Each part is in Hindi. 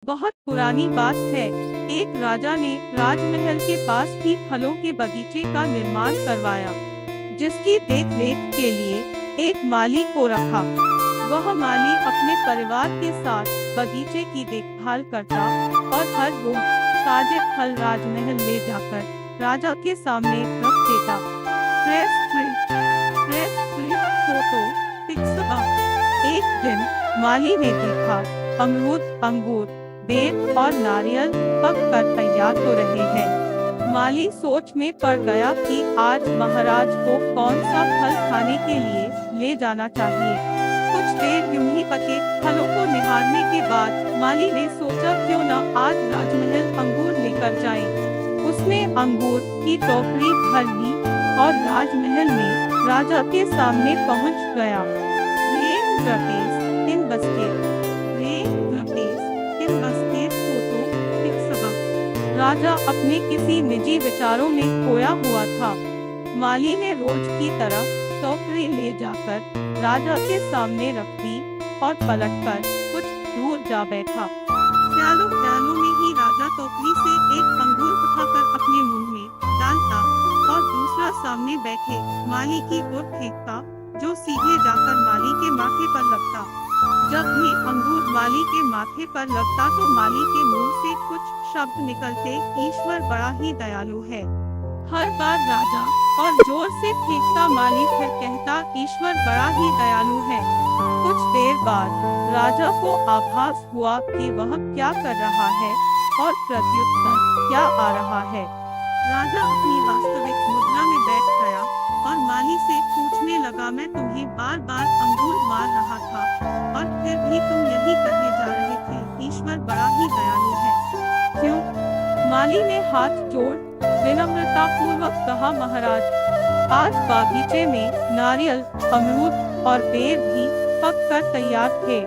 बहुत पुरानी बात है। एक राजा ने राजमहल के पास ही फलों के बगीचे का निर्माण करवाया, जिसकी देखरेख के लिए एक माली को रखा। वह माली अपने परिवार के साथ बगीचे की देखभाल करता और हर रोज ताजे फल राजमहल ले जाकर राजा के सामने रख देता। Press photo pics. एक दिन माली ने देखा अमरूद, अंगूर, बेर और नारियल पक कर तैयार हो रहे हैं। माली सोच में पड़ गया कि आज महाराज को कौन सा फल खाने के लिए ले जाना चाहिए। कुछ देर यूं ही पके फलों को निहारने के बाद माली ने सोचा क्यों न आज राजमहल अंगूर लेकर जाए। उसने अंगूर की टोकरी भर ली और राजमहल में राजा के सामने पहुंच गया। Photo pics. राजा अपने किसी निजी विचारों में खोया हुआ था। माली ने रोज की तरह टोकरी ले जाकर राजा के सामने रख दी और पलटकर कुछ दूर जा बैठा। ख्यालों में ही राजा टोकरी से एक अंगूर उठाकर अपने मुंह में डालता और दूसरा सामने बैठे माली की ओर फेंकता, जो सीधे जाकर माली के माथे पर लगता। जब भी अंगूर माली के माथे पर लगता तो माली के मुंह से कुछ शब्द निकलते, ईश्वर बड़ा ही दयालु है। हर बार राजा और जोर से फेंकता माली फिर कहता, ईश्वर बड़ा ही दयालु है। कुछ देर बाद राजा को आभास हुआ कि वह क्या कर रहा है और प्रत्युत्तर क्या आ रहा है। राजा अपनी वास्तविक मुद्रा में बैठ गया और माली से पूछने लगा, मैं तुम्हें बार बार अंगूर मार रहा था और फिर भी तुम यही करने जा रहे थे, ईश्वर बड़ा ही दयालु है, क्यों? माली ने हाथ जोड़ विनम्रता पूर्वक कहा, महाराज, आज बागीचे में नारियल, अमरूद और बेर भी पक कर तैयार थे,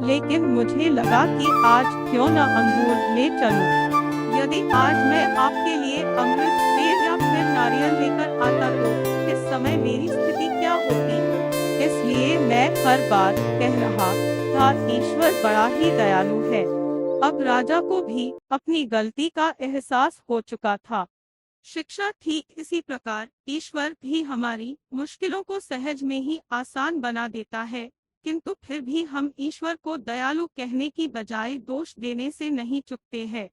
लेकिन मुझे लगा कि आज क्यों न अंगूर ले चलूं। यदि आज मैं आपके लिए अमृत, बेर या फिर नारियल लेकर आता तो इस समय मेरी स्थिति क्या होती? इसलिए मैं हर बार कह रहा था, ईश्वर बड़ा ही दयालु है। अब राजा को भी अपनी गलती का एहसास हो चुका था। शिक्षा ठीक इसी प्रकार ईश्वर भी हमारी मुश्किलों को सहज में ही आसान बना देता है, किंतु फिर भी हम ईश्वर को दयालु कहने की बजाय दोष देने से नहीं चूकते हैं।